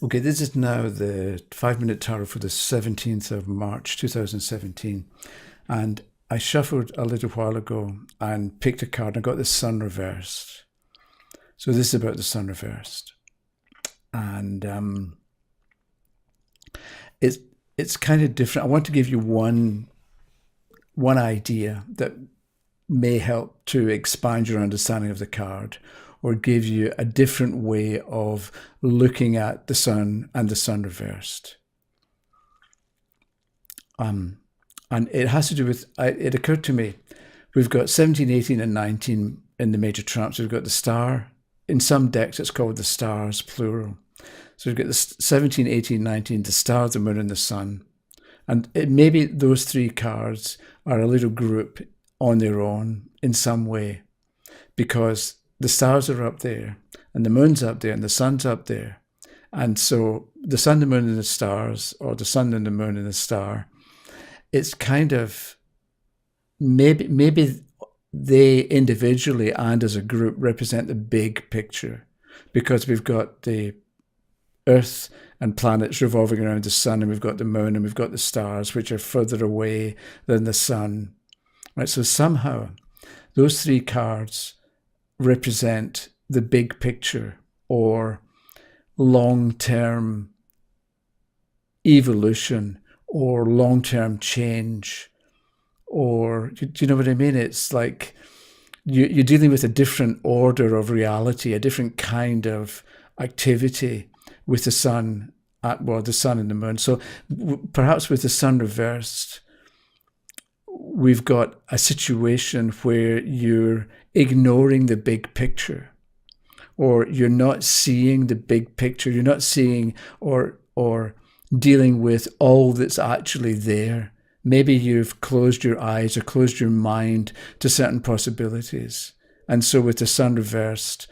Okay, this is now the 5-minute tarot for the 17th of March 2017. And I shuffled a little while ago and picked a card and I got the sun reversed. So this is about the sun reversed. And it's kind of different. I want to give you one idea that may help to expand your understanding of the card, or give you a different way of looking at the sun and the sun reversed. And it has to do with, it occurred to me, we've got 17, 18 and 19 in the major trumps. We've got the star. In some decks, it's called the stars, plural. So we've got the 17, 18, 19, the star, the moon and the sun. And maybe those three cards are a little group on their own in some way, because the stars are up there and the moon's up there and the sun's up there. And so the sun, the moon and the stars, or the sun and the moon and the star, it's kind of maybe they individually and as a group represent the big picture, because we've got the Earth and planets revolving around the sun, and we've got the moon and we've got the stars, which are further away than the sun. Right? So somehow those three cards represent the big picture, or long-term evolution, or long-term change, or do you know what I mean? It's like you're dealing with a different order of reality, a different kind of activity with the sun, the sun and the moon. So perhaps with the sun reversed, we've got a situation where you're ignoring the big picture, or you're not seeing the big picture. You're not seeing or dealing with all that's actually there. Maybe you've closed your eyes or closed your mind to certain possibilities. And so with the sun reversed,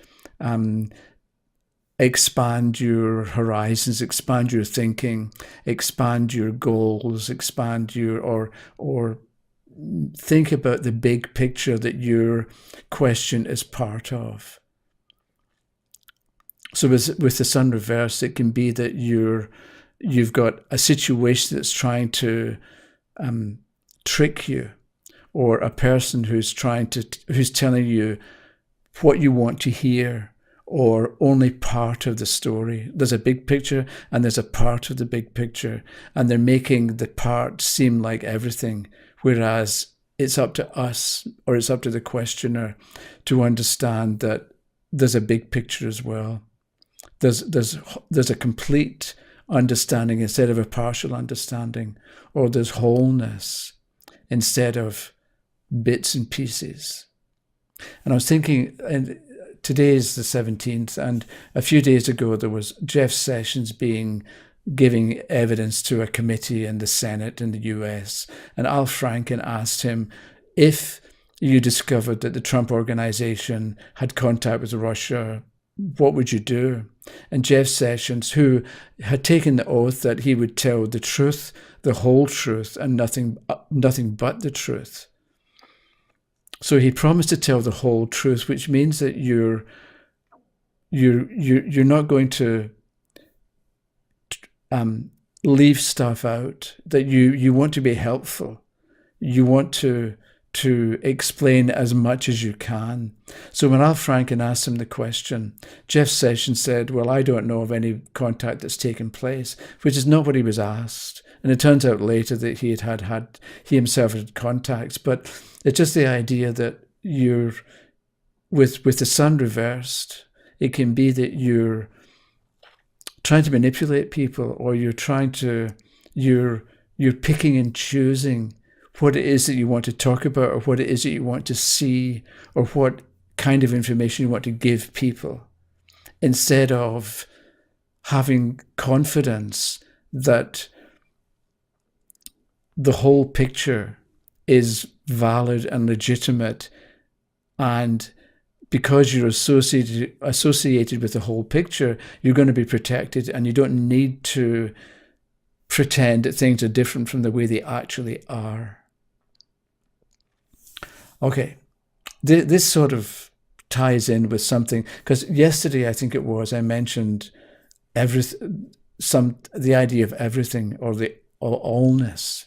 expand your horizons, expand your thinking, expand your goals, expand your, or think about the big picture that your question is part of. So with the sun reversed, it can be that you've got a situation that's trying to trick you, or a person who's telling you what you want to hear, or only part of the story. There's a big picture and there's a part of the big picture, and they're making the part seem like everything, whereas it's up to us, or it's up to the questioner, to understand that there's a big picture as well. There's a complete understanding instead of a partial understanding, or there's wholeness instead of bits and pieces. And I was thinking, and today is the 17th, and a few days ago there was Jeff Sessions giving evidence to a committee in the Senate in the US, and Al Franken asked him, if you discovered that the Trump organization had contact with Russia, what would you do? And Jeff Sessions, who had taken the oath that he would tell the truth, the whole truth, and nothing but the truth. So he promised to tell the whole truth, which means that you're not going to leave stuff out, that you want to be helpful. You want to explain as much as you can. So when Al Franken asked him the question, Jeff Sessions said, well, I don't know of any contact that's taken place, which is not what he was asked. And it turns out later that he himself had contacts. But it's just the idea that you're, with the sun reversed, it can be that you're trying to manipulate people, or you're picking and choosing what it is that you want to talk about, or what it is that you want to see, or what kind of information you want to give people, instead of having confidence that the whole picture is valid and legitimate, and because you're associated with the whole picture, you're going to be protected, and you don't need to pretend that things are different from the way they actually are. Okay, this sort of ties in with something, because yesterday, I think it was, I mentioned the idea of everything, or the allness.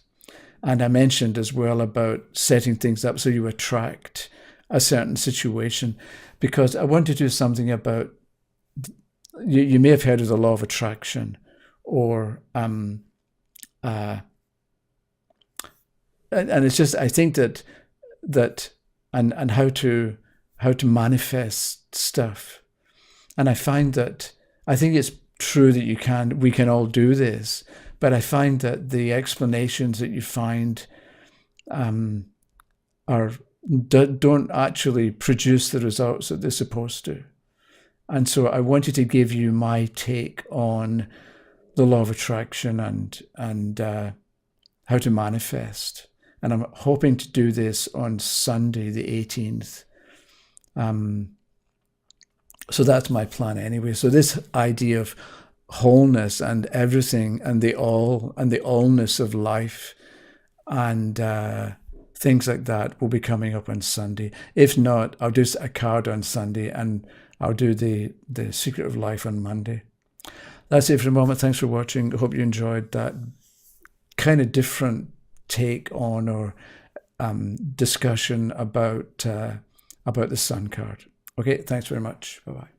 And I mentioned as well about setting things up so you attract a certain situation, because I want to do something about, you may have heard of the law of attraction, or and it's just, I think that and how to manifest stuff. And I find that, I think it's true that we can all do this, but I find that the explanations that you find don't actually produce the results that they're supposed to. And so I wanted to give you my take on the law of attraction and how to manifest. And I'm hoping to do this on Sunday, the 18th. So that's my plan anyway. So this idea of wholeness and everything, and the allness of life, and things like that will be coming up on Sunday. If not, I'll do a card on Sunday, and I'll do the Secret of Life on Monday. That's it for the moment. Thanks for watching. I hope you enjoyed that kind of different take on, or discussion about the Sun card. Okay, thanks very much. Bye-bye.